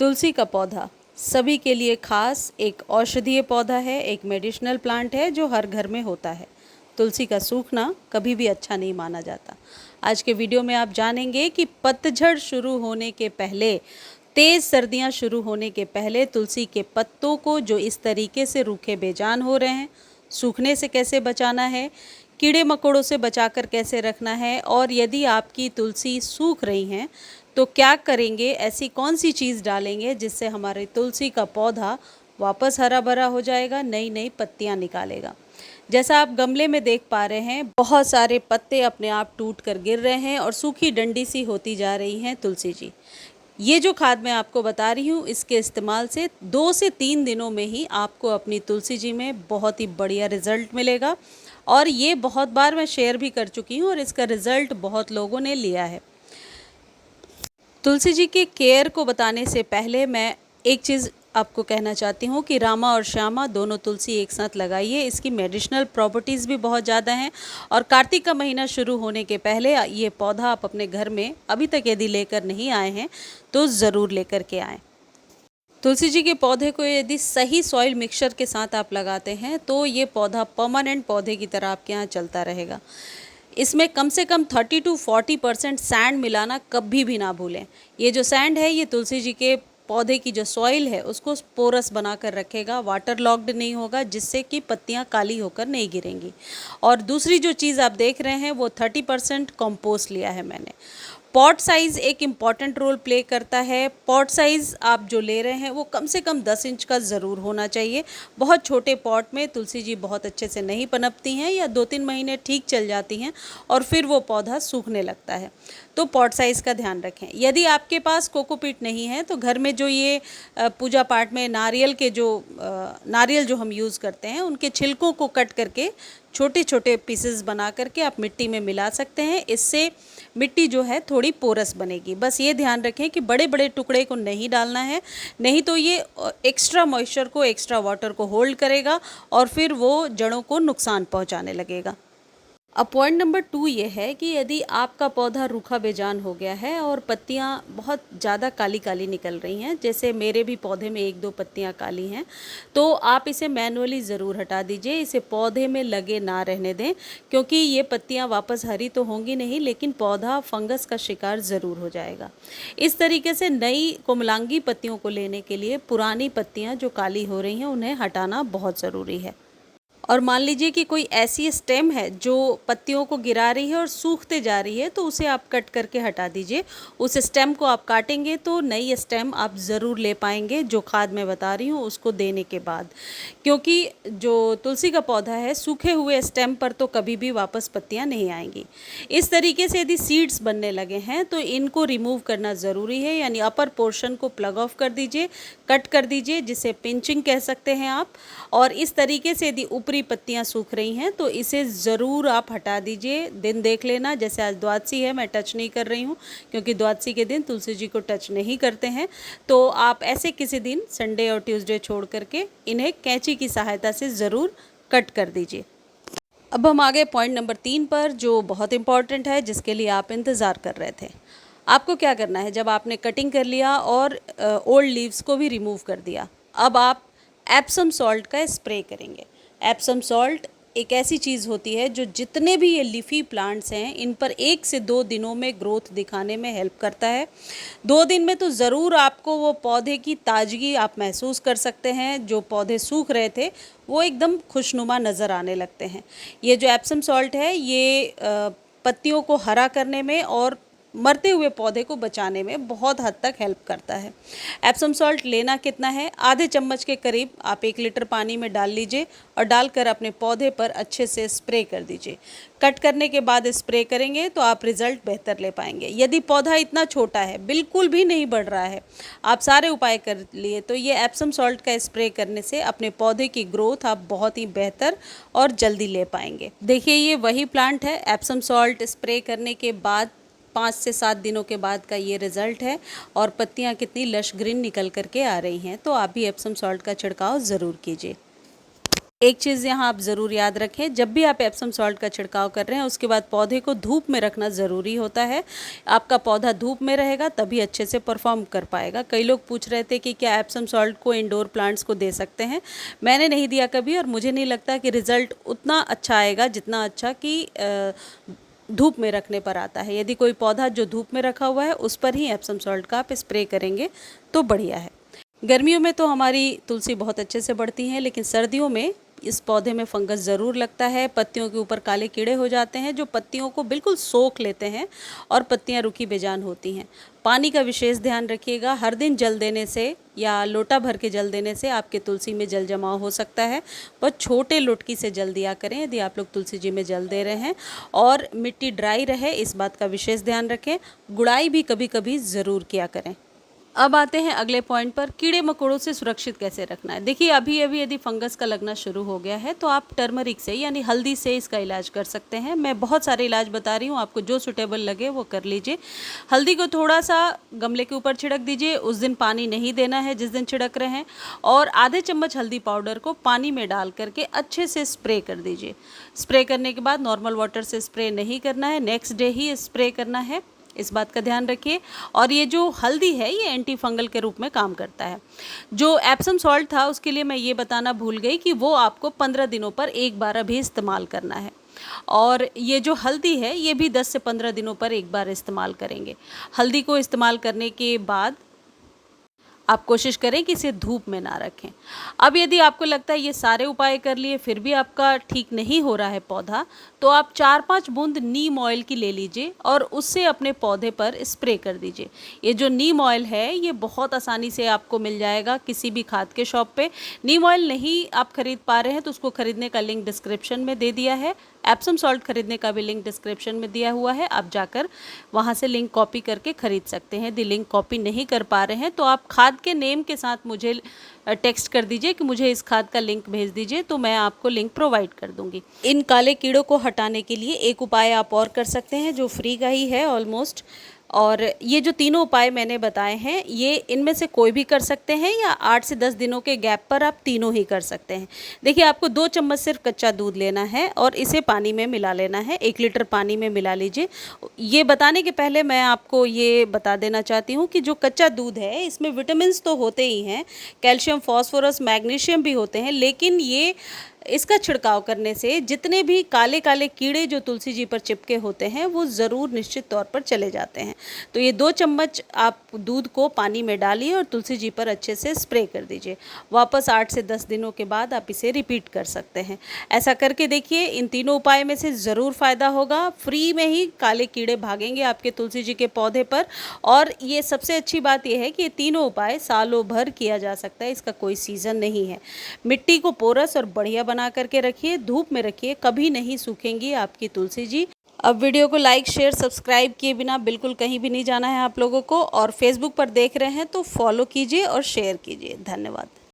तुलसी का पौधा सभी के लिए खास एक औषधीय पौधा है, एक मेडिसिनल प्लांट है जो हर घर में होता है। तुलसी का सूखना कभी भी अच्छा नहीं माना जाता। आज के वीडियो में आप जानेंगे कि पतझड़ शुरू होने के पहले, तेज़ सर्दियां शुरू होने के पहले तुलसी के पत्तों को जो इस तरीके से रूखे बेजान हो रहे हैं, सूखने से कैसे बचाना है, कीड़े मकोड़ों से बचाकर कैसे रखना है, और यदि आपकी तुलसी सूख रही हैं तो क्या करेंगे, ऐसी कौन सी चीज़ डालेंगे जिससे हमारी तुलसी का पौधा वापस हरा भरा हो जाएगा, नई नई पत्तियां निकालेगा। जैसा आप गमले में देख पा रहे हैं, बहुत सारे पत्ते अपने आप टूट कर गिर रहे हैं और सूखी डंडी सी होती जा रही हैं तुलसी जी। ये जो खाद मैं आपको बता रही हूँ, इसके इस्तेमाल से 2 से 3 दिनों में ही आपको अपनी तुलसी जी में बहुत ही बढ़िया रिजल्ट मिलेगा। और ये बहुत बार मैं शेयर भी कर चुकी हूँ और इसका रिजल्ट बहुत लोगों ने लिया है। तुलसी जी के केयर को बताने से पहले मैं एक चीज़ आपको कहना चाहती हूँ कि रामा और श्यामा दोनों तुलसी एक साथ लगाइए। इसकी मेडिसिनल प्रॉपर्टीज़ भी बहुत ज़्यादा हैं और कार्तिक का महीना शुरू होने के पहले ये पौधा आप अपने घर में अभी तक यदि लेकर नहीं आए हैं तो ज़रूर लेकर के आएँ। तुलसी जी के पौधे को यदि सही सॉइल मिक्सचर के साथ आप लगाते हैं तो ये पौधा परमानेंट पौधे की तरह आपके यहाँ चलता रहेगा। इसमें कम से कम 30 to 40% सैंड मिलाना कभी भी ना भूलें। ये जो सैंड है ये तुलसी जी के पौधे की जो सॉइल है उसको पोरस बना कर रखेगा, वाटर लॉक्ड नहीं होगा, जिससे कि पत्तियां काली होकर नहीं गिरेंगी। और दूसरी जो चीज़ आप देख रहे हैं वो 30% कंपोस्ट लिया है मैंने। पॉट साइज़ एक इम्पॉर्टेंट रोल प्ले करता है। पॉट साइज़ आप जो ले रहे हैं वो कम से कम 10 इंच का ज़रूर होना चाहिए। बहुत छोटे पॉट में तुलसी जी बहुत अच्छे से नहीं पनपती हैं या 2-3 महीने ठीक चल जाती हैं और फिर वो पौधा सूखने लगता है। तो पॉट साइज़ का ध्यान रखें। यदि आपके पास कोकोपीट नहीं है तो घर में जो ये पूजा पाठ में नारियल जो हम यूज़ करते हैं उनके छिलकों को कट करके छोटे छोटे पीसेस बना करके आप मिट्टी में मिला सकते हैं। इससे मिट्टी जो है थोड़ी पोरस बनेगी। बस ये ध्यान रखें कि बड़े बड़े टुकड़े को नहीं डालना है, नहीं तो ये एक्स्ट्रा मॉइस्चर को, एक्स्ट्रा वाटर को होल्ड करेगा और फिर वो जड़ों को नुकसान पहुंचाने लगेगा। अब पॉइंट नंबर 2 ये है कि यदि आपका पौधा रूखा बेजान हो गया है और पत्तियां बहुत ज़्यादा काली काली निकल रही हैं, जैसे मेरे भी पौधे में 1-2 पत्तियां काली हैं, तो आप इसे मैनुअली ज़रूर हटा दीजिए। इसे पौधे में लगे ना रहने दें, क्योंकि ये पत्तियां वापस हरी तो होंगी नहीं, लेकिन पौधा फंगस का शिकार ज़रूर हो जाएगा। इस तरीके से नई कोमलांगी पत्तियों को लेने के लिए पुरानी पत्तियाँ जो काली हो रही हैं उन्हें हटाना बहुत ज़रूरी है। और मान लीजिए कि कोई ऐसी स्टेम है जो पत्तियों को गिरा रही है और सूखते जा रही है, तो उसे आप कट करके हटा दीजिए। उस स्टेम को आप काटेंगे तो नई स्टेम आप ज़रूर ले पाएंगे, जो खाद मैं बता रही हूँ उसको देने के बाद। क्योंकि जो तुलसी का पौधा है, सूखे हुए स्टेम पर तो कभी भी वापस पत्तियाँ नहीं आएंगी। इस तरीके से यदि सीड्स बनने लगे हैं तो इनको रिमूव करना ज़रूरी है, यानी अपर पोर्शन को प्लग ऑफ कर दीजिए, कट कर दीजिए, जिसे पिंचिंग कह सकते हैं आप। और इस तरीके से यदि ऊपरी पत्तियां सूख रही हैं तो इसे ज़रूर आप हटा दीजिए। दिन देख लेना, जैसे आज द्वादशी है, मैं टच नहीं कर रही हूँ क्योंकि द्वादशी के दिन तुलसी जी को टच नहीं करते हैं। तो आप ऐसे किसी दिन संडे और ट्यूसडे छोड़ करके इन्हें कैंची की सहायता से ज़रूर कट कर दीजिए। अब हम आगे पॉइंट नंबर 3 पर, जो बहुत इंपॉर्टेंट है, जिसके लिए आप इंतज़ार कर रहे थे। आपको क्या करना है, जब आपने कटिंग कर लिया और ओल्ड लीव्स को भी रिमूव कर दिया, अब आप एप्सम सॉल्ट का स्प्रे करेंगे। एप्सम सॉल्ट एक ऐसी चीज़ होती है जो जितने भी ये लीफी प्लांट्स हैं इन पर 1 से 2 दिनों में ग्रोथ दिखाने में हेल्प करता है। 2 दिन में तो ज़रूर आपको वो पौधे की ताजगी आप महसूस कर सकते हैं। जो पौधे सूख रहे थे वो एकदम खुशनुमा नज़र आने लगते हैं। ये जो एप्सम सॉल्ट है ये पत्तियों को हरा करने में और मरते हुए पौधे को बचाने में बहुत हद तक हेल्प करता है। एप्सम सॉल्ट लेना कितना है, आधे चम्मच के करीब आप 1 लीटर पानी में डाल लीजिए और डालकर अपने पौधे पर अच्छे से स्प्रे कर दीजिए। कट करने के बाद स्प्रे करेंगे तो आप रिज़ल्ट बेहतर ले पाएंगे। यदि पौधा इतना छोटा है, बिल्कुल भी नहीं बढ़ रहा है, आप सारे उपाय कर लिए, तो ये एप्सम सॉल्ट का स्प्रे करने से अपने पौधे की ग्रोथ आप बहुत ही बेहतर और जल्दी ले पाएंगे। देखिए, ये वही प्लांट है। एप्सम सॉल्ट स्प्रे करने के बाद 5 से 7 दिनों के बाद का ये रिज़ल्ट है और पत्तियां कितनी लश ग्रीन निकल करके आ रही हैं। तो आप भी एप्सम सॉल्ट का छिड़काव ज़रूर कीजिए। एक चीज़ यहाँ आप ज़रूर याद रखें, जब भी आप एप्सम सॉल्ट का छिड़काव कर रहे हैं उसके बाद पौधे को धूप में रखना ज़रूरी होता है। आपका पौधा धूप में रहेगा तभी अच्छे से परफॉर्म कर पाएगा। कई लोग पूछ रहे थे कि क्या एप्सम सॉल्ट को इंडोर प्लांट्स को दे सकते हैं। मैंने नहीं दिया कभी और मुझे नहीं लगता कि रिज़ल्ट उतना अच्छा आएगा जितना अच्छा कि धूप में रखने पर आता है। यदि कोई पौधा जो धूप में रखा हुआ है उस पर ही एप्सम सॉल्ट का आप स्प्रे करेंगे तो बढ़िया है। गर्मियों में तो हमारी तुलसी बहुत अच्छे से बढ़ती हैं, लेकिन सर्दियों में इस पौधे में फंगस ज़रूर लगता है। पत्तियों के ऊपर काले कीड़े हो जाते हैं जो पत्तियों को बिल्कुल सोख लेते हैं और पत्तियां रुखी बेजान होती हैं। पानी का विशेष ध्यान रखिएगा। हर दिन जल देने से या लोटा भर के जल देने से आपके तुलसी में जल जमाव हो सकता है। बस छोटे लुटकी से जल दिया करें यदि आप लोग तुलसी जी में जल दे रहे हैं, और मिट्टी ड्राई रहे इस बात का विशेष ध्यान रखें। गुड़ाई भी कभी कभी ज़रूर किया करें। अब आते हैं अगले पॉइंट पर, कीड़े मकोड़ों से सुरक्षित कैसे रखना है। देखिए अभी यदि फंगस का लगना शुरू हो गया है तो आप टर्मरिक से यानी हल्दी से इसका इलाज कर सकते हैं। मैं बहुत सारे इलाज बता रही हूँ, आपको जो सूटेबल लगे वो कर लीजिए। हल्दी को थोड़ा सा गमले के ऊपर छिड़क दीजिए, उस दिन पानी नहीं देना है जिस दिन छिड़क रहे हैं, और आधे चम्मच हल्दी पाउडर को पानी में डाल करके अच्छे से स्प्रे कर दीजिए। स्प्रे करने के बाद नॉर्मल वाटर से स्प्रे नहीं करना है, नेक्स्ट डे ही स्प्रे करना है, इस बात का ध्यान रखिए। और ये जो हल्दी है ये एंटी फंगल के रूप में काम करता है। जो एप्सम सॉल्ट था उसके लिए मैं ये बताना भूल गई कि वो आपको 15 दिनों पर एक बार अभी इस्तेमाल करना है, और ये जो हल्दी है ये भी 10 से 15 दिनों पर एक बार इस्तेमाल करेंगे। हल्दी को इस्तेमाल करने के बाद आप कोशिश करें कि इसे धूप में ना रखें। अब यदि आपको लगता है ये सारे उपाय कर लिए फिर भी आपका ठीक नहीं हो रहा है पौधा, तो आप 4-5 बूंद नीम ऑयल की ले लीजिए और उससे अपने पौधे पर स्प्रे कर दीजिए। ये जो नीम ऑयल है ये बहुत आसानी से आपको मिल जाएगा किसी भी खाद के शॉप पे। नीम ऑयल नहीं आप खरीद पा रहे हैं तो उसको खरीदने का लिंक डिस्क्रिप्शन में दे दिया है। एप्सम सॉल्ट खरीदने का भी लिंक डिस्क्रिप्शन में दिया हुआ है, आप जाकर वहाँ से लिंक कॉपी करके खरीद सकते हैं। यदि लिंक कॉपी नहीं कर पा रहे हैं तो आप खाद के नेम के साथ मुझे टेक्स्ट कर दीजिए कि मुझे इस खाद का लिंक भेज दीजिए, तो मैं आपको लिंक प्रोवाइड कर दूंगी। इन काले कीड़ों को हटाने के लिए एक उपाय आप और कर सकते हैं जो फ्री का ही है ऑलमोस्ट, और ये जो तीनों उपाय मैंने बताए हैं ये इनमें से कोई भी कर सकते हैं या 8 से 10 दिनों के गैप पर आप तीनों ही कर सकते हैं। देखिए आपको 2 चम्मच सिर्फ कच्चा दूध लेना है और इसे पानी में मिला लेना है। 1 लीटर पानी में मिला लीजिए। ये बताने के पहले मैं आपको ये बता देना चाहती हूँ कि जो कच्चा दूध है इसमें विटामिन्स तो होते ही हैं, कैल्शियम, फॉस्फोरस, मैग्नीशियम भी होते हैं, लेकिन ये इसका छिड़काव करने से जितने भी काले काले कीड़े जो तुलसी जी पर चिपके होते हैं वो ज़रूर निश्चित तौर पर चले जाते हैं। तो ये 2 चम्मच आप दूध को पानी में डालिए और तुलसी जी पर अच्छे से स्प्रे कर दीजिए। वापस 8 से 10 दिनों के बाद आप इसे रिपीट कर सकते हैं। ऐसा करके देखिए, इन तीनों उपाय में से ज़रूर फ़ायदा होगा। फ्री में ही काले कीड़े भागेंगे आपके तुलसी जी के पौधे पर। और ये सबसे अच्छी बात यह है कि ये तीनों उपाय सालों भर किया जा सकता है, इसका कोई सीज़न नहीं है। मिट्टी को पोरस और बढ़िया बना करके रखिए, धूप में रखिए, कभी नहीं सूखेंगी आपकी तुलसी जी। अब वीडियो को लाइक, शेयर, सब्सक्राइब किए बिना बिल्कुल कहीं भी नहीं जाना है आप लोगों को, और फेसबुक पर देख रहे हैं तो फॉलो कीजिए और शेयर कीजिए। धन्यवाद।